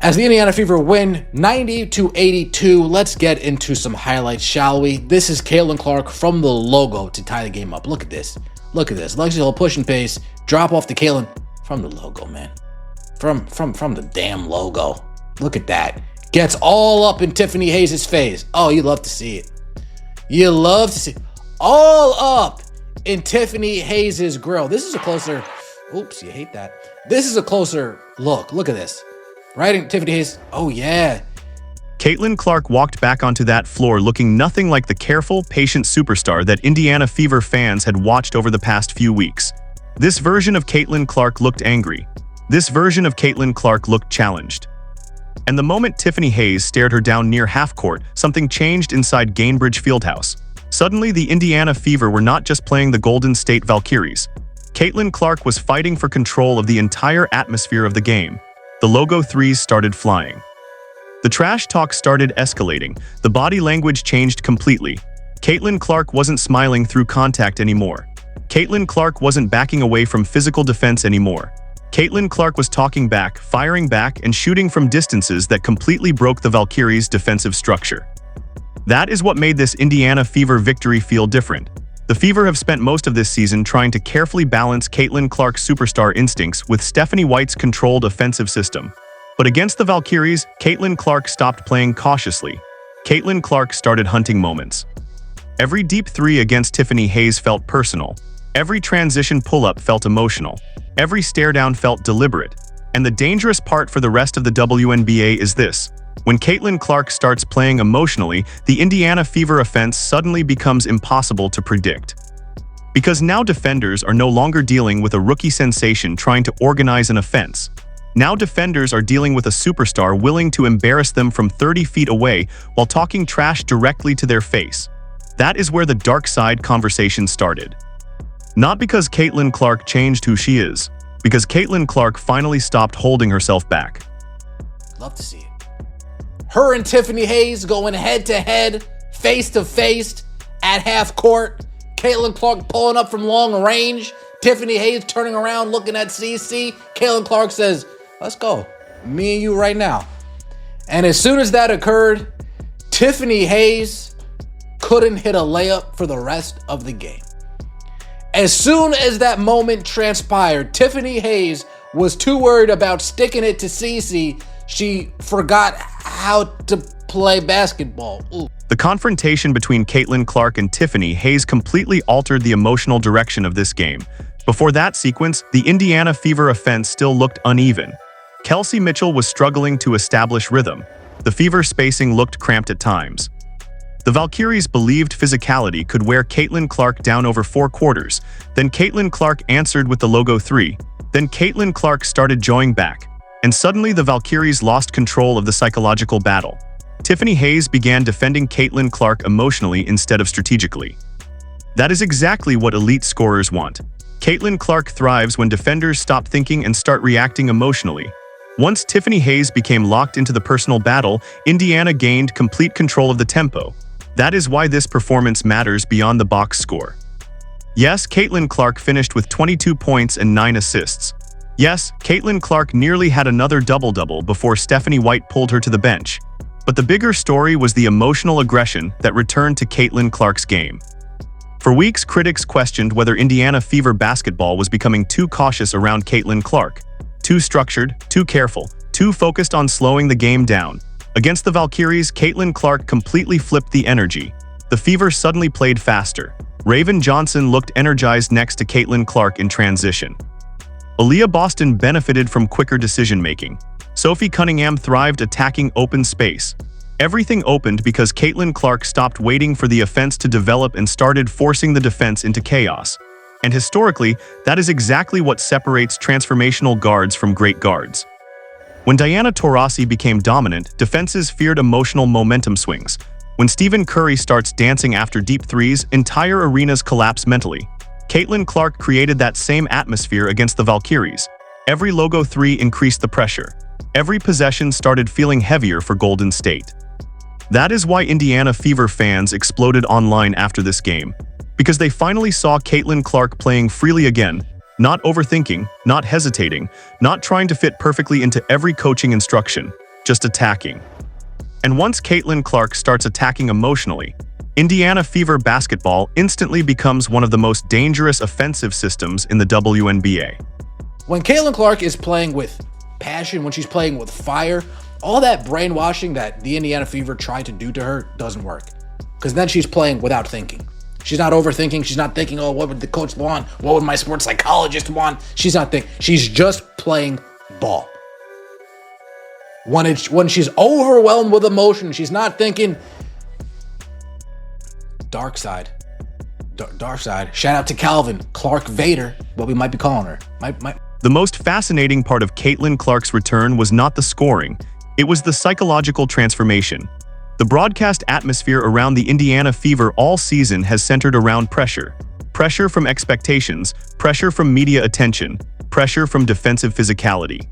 as the Indiana Fever win 90-82. Let's get into some highlights, shall we? This is Caitlin Clark from the logo to tie the game up. Look at this. Look at this. Lexi Hill push and pace. Drop off to Caitlin from the logo, man. From the damn logo. Look at that. Gets all up in Tiffany Hayes' face. Oh, you love to see it. You love to see it. All up in Tiffany Hayes' grill. This is a closer... Oops, you hate that. This is a closer look. Look at this. Right in Tiffany Hayes. Oh, yeah. Caitlin Clark walked back onto that floor looking nothing like the careful, patient superstar that Indiana Fever fans had watched over the past few weeks. This version of Caitlin Clark looked angry. This version of Caitlin Clark looked challenged. And the moment Tiffany Hayes stared her down near half-court, something changed inside Gainbridge Fieldhouse. Suddenly, the Indiana Fever were not just playing the Golden State Valkyries. Caitlin Clark was fighting for control of the entire atmosphere of the game. The logo threes started flying. The trash talk started escalating. The body language changed completely. Caitlin Clark wasn't smiling through contact anymore. Caitlin Clark wasn't backing away from physical defense anymore. Caitlin Clark was talking back, firing back, and shooting from distances that completely broke the Valkyries' defensive structure. That is what made this Indiana Fever victory feel different. The Fever have spent most of this season trying to carefully balance Caitlin Clark's superstar instincts with Stephanie White's controlled offensive system. But against the Valkyries, Caitlin Clark stopped playing cautiously. Caitlin Clark started hunting moments. Every deep three against Tiffany Hayes felt personal. Every transition pull-up felt emotional. Every stare-down felt deliberate. And the dangerous part for the rest of the WNBA is this. When Caitlin Clark starts playing emotionally, the Indiana Fever offense suddenly becomes impossible to predict. Because now defenders are no longer dealing with a rookie sensation trying to organize an offense. Now defenders are dealing with a superstar willing to embarrass them from 30 feet away while talking trash directly to their face. That is where the dark side conversation started. Not because Caitlin Clark changed who she is, because Caitlin Clark finally stopped holding herself back. Love to see it. Her and Tiffany Hayes going head-to-head, face-to-face, at half court. Caitlin Clark pulling up from long range. Tiffany Hayes turning around, looking at CC. Caitlin Clark says, let's go. Me and you right now. And as soon as that occurred, Tiffany Hayes couldn't hit a layup for the rest of the game. As soon as that moment transpired, Tiffany Hayes was too worried about sticking it to CC, she forgot how to play basketball. Ooh. The confrontation between Caitlin Clark and Tiffany Hayes completely altered the emotional direction of this game. Before that sequence, the Indiana Fever offense still looked uneven. Kelsey Mitchell was struggling to establish rhythm. The Fever spacing looked cramped at times. The Valkyries believed physicality could wear Caitlin Clark down over 4 quarters. Then Caitlin Clark answered with the logo 3. Then Caitlin Clark started joying back. And suddenly the Valkyries lost control of the psychological battle. Tiffany Hayes began defending Caitlin Clark emotionally instead of strategically. That is exactly what elite scorers want. Caitlin Clark thrives when defenders stop thinking and start reacting emotionally. Once Tiffany Hayes became locked into the personal battle, Indiana gained complete control of the tempo. That is why this performance matters beyond the box score. Yes, Caitlin Clark finished with 22 points and 9 assists. Yes, Caitlin Clark nearly had another double-double before Stephanie White pulled her to the bench. But the bigger story was the emotional aggression that returned to Caitlin Clark's game. For weeks, critics questioned whether Indiana Fever basketball was becoming too cautious around Caitlin Clark. Too structured, too careful, too focused on slowing the game down. Against the Valkyries, Caitlin Clark completely flipped the energy. The Fever suddenly played faster. Raven Johnson looked energized next to Caitlin Clark in transition. Aaliyah Boston benefited from quicker decision-making. Sophie Cunningham thrived attacking open space. Everything opened because Caitlin Clark stopped waiting for the offense to develop and started forcing the defense into chaos. And historically, that is exactly what separates transformational guards from great guards. When Diana Taurasi became dominant, defenses feared emotional momentum swings. When Stephen Curry starts dancing after deep threes, entire arenas collapse mentally. Caitlin Clark created that same atmosphere against the Valkyries. Every logo 3 increased the pressure. Every possession started feeling heavier for Golden State. That is why Indiana Fever fans exploded online after this game. Because they finally saw Caitlin Clark playing freely again, not overthinking, not hesitating, not trying to fit perfectly into every coaching instruction. just attacking. And once Caitlin Clark starts attacking emotionally, Indiana Fever basketball instantly becomes one of the most dangerous offensive systems in the WNBA. When Caitlin Clark is playing with passion, when she's playing with fire, all that brainwashing that the Indiana Fever tried to do to her doesn't work. Because then she's playing without thinking. She's not overthinking. She's not thinking, oh, what would the coach want? What would my sports psychologist want? She's not thinking. She's just playing ball. When she's overwhelmed with emotion, she's not thinking. Dark side. Dark side. Shout out to Calvin, Clark Vader, what we might be calling her. The most fascinating part of Caitlin Clark's return was not the scoring, it was the psychological transformation. The broadcast atmosphere around the Indiana Fever all season has centered around pressure. Pressure from expectations, pressure from media attention, pressure from defensive physicality.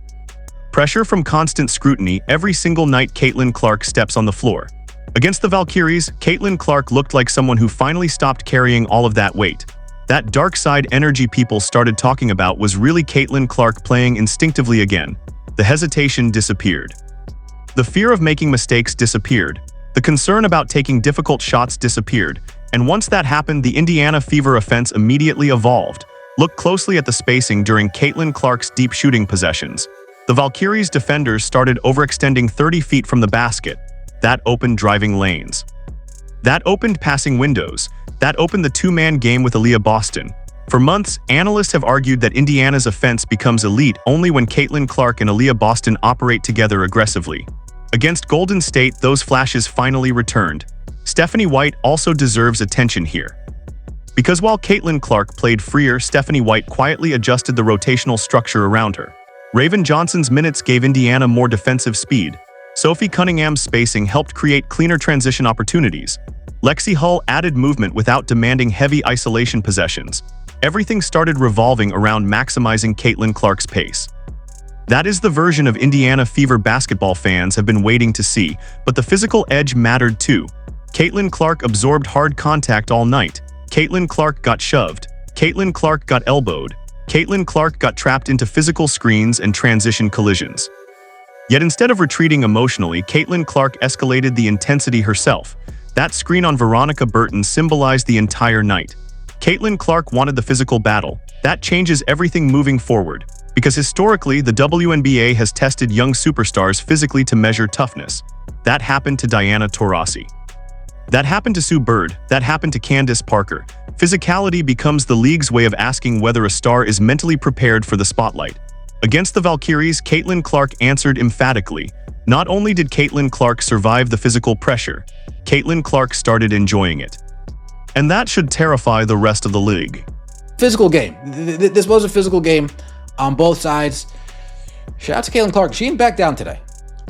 Pressure from constant scrutiny every single night Caitlin Clark steps on the floor. Against the Valkyries, Caitlin Clark looked like someone who finally stopped carrying all of that weight. That dark side energy people started talking about was really Caitlin Clark playing instinctively again. The hesitation disappeared. The fear of making mistakes disappeared. The concern about taking difficult shots disappeared. And once that happened, the Indiana Fever offense immediately evolved. Look closely at the spacing during Caitlin Clark's deep shooting possessions. The Valkyries' defenders started overextending 30 feet from the basket. That opened driving lanes. That opened passing windows. That opened the two-man game with Aaliyah Boston. For months, analysts have argued that Indiana's offense becomes elite only when Caitlin Clark and Aaliyah Boston operate together aggressively. Against Golden State, those flashes finally returned. Stephanie White also deserves attention here. Because while Caitlin Clark played freer, Stephanie White quietly adjusted the rotational structure around her. Raven Johnson's minutes gave Indiana more defensive speed. Sophie Cunningham's spacing helped create cleaner transition opportunities. Lexi Hull added movement without demanding heavy isolation possessions. Everything started revolving around maximizing Caitlin Clark's pace. That is the version of Indiana Fever basketball fans have been waiting to see, but the physical edge mattered too. Caitlin Clark absorbed hard contact all night. Caitlin Clark got shoved. Caitlin Clark got elbowed. Caitlin Clark got trapped into physical screens and transition collisions. Yet instead of retreating emotionally, Caitlin Clark escalated the intensity herself. That screen on Veronica Burton symbolized the entire night. Caitlin Clark wanted the physical battle. That changes everything moving forward. Because historically, the WNBA has tested young superstars physically to measure toughness. That happened to Diana Taurasi. That happened to Sue Bird. That happened to Candace Parker. Physicality becomes the league's way of asking whether a star is mentally prepared for the spotlight. Against the Valkyries, Caitlin Clark answered emphatically. Not only did Caitlin Clark survive the physical pressure, Caitlin Clark started enjoying it. And that should terrify the rest of the league. Physical game. This was a physical game on both sides. Shout out to Caitlin Clark. She didn't back down today.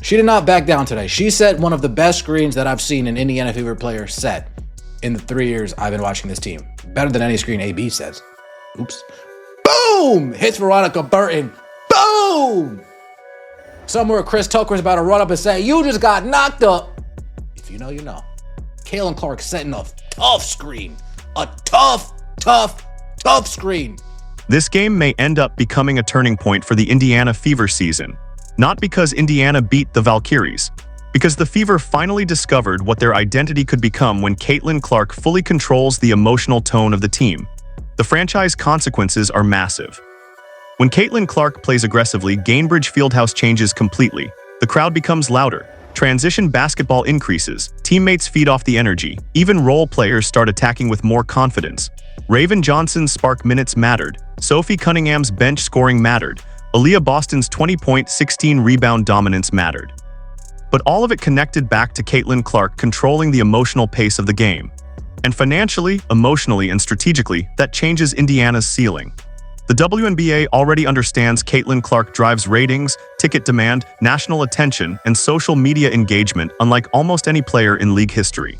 She did not back down today. She set one of the best screens that I've seen an Indiana Fever player set in the 3 years I've been watching this team. Better than any screen AB says. Oops. Boom! Hits Veronica Burton. Boom! Somewhere Chris Tucker's about to run up and say, you just got knocked up. If you know, you know. Caitlin Clark setting a tough screen. A tough screen. This game may end up becoming a turning point for the Indiana Fever season. Not because Indiana beat the Valkyries, because the Fever finally discovered what their identity could become when Caitlin Clark fully controls the emotional tone of the team. The franchise consequences are massive. When Caitlin Clark plays aggressively, Gainbridge Fieldhouse changes completely. The crowd becomes louder. Transition basketball increases. Teammates feed off the energy. Even role players start attacking with more confidence. Raven Johnson's spark minutes mattered. Sophie Cunningham's bench scoring mattered. Aaliyah Boston's 20-point, 16-rebound dominance mattered. But all of it connected back to Caitlin Clark controlling the emotional pace of the game. And financially, emotionally, and strategically, that changes Indiana's ceiling. The WNBA already understands Caitlin Clark drives ratings, ticket demand, national attention, and social media engagement unlike almost any player in league history.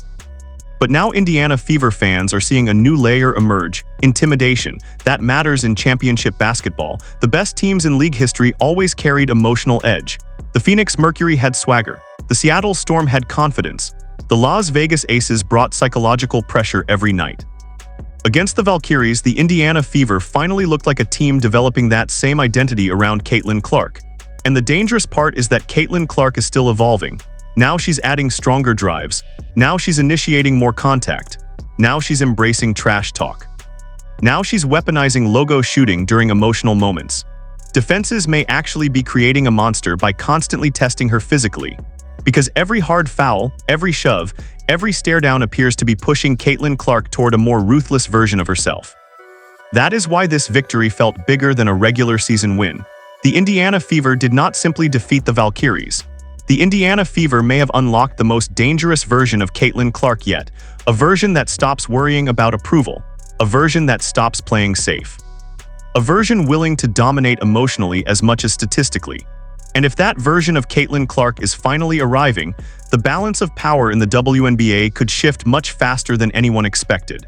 But now Indiana Fever fans are seeing a new layer emerge: intimidation. That matters in championship basketball. The best teams in league history always carried emotional edge. The Phoenix Mercury had swagger. The Seattle Storm had confidence. The Las Vegas Aces brought psychological pressure every night. Against the Valkyries, the Indiana Fever finally looked like a team developing that same identity around Caitlin Clark. And the dangerous part is that Caitlin Clark is still evolving. Now she's adding stronger drives. Now she's initiating more contact. Now she's embracing trash talk. Now she's weaponizing logo shooting during emotional moments. Defenses may actually be creating a monster by constantly testing her physically. Because every hard foul, every shove, every stare down appears to be pushing Caitlin Clark toward a more ruthless version of herself. That is why this victory felt bigger than a regular season win. The Indiana Fever did not simply defeat the Valkyries. The Indiana Fever may have unlocked the most dangerous version of Caitlin Clark yet, a version that stops worrying about approval, a version that stops playing safe. A version willing to dominate emotionally as much as statistically. And if that version of Caitlin Clark is finally arriving, the balance of power in the WNBA could shift much faster than anyone expected.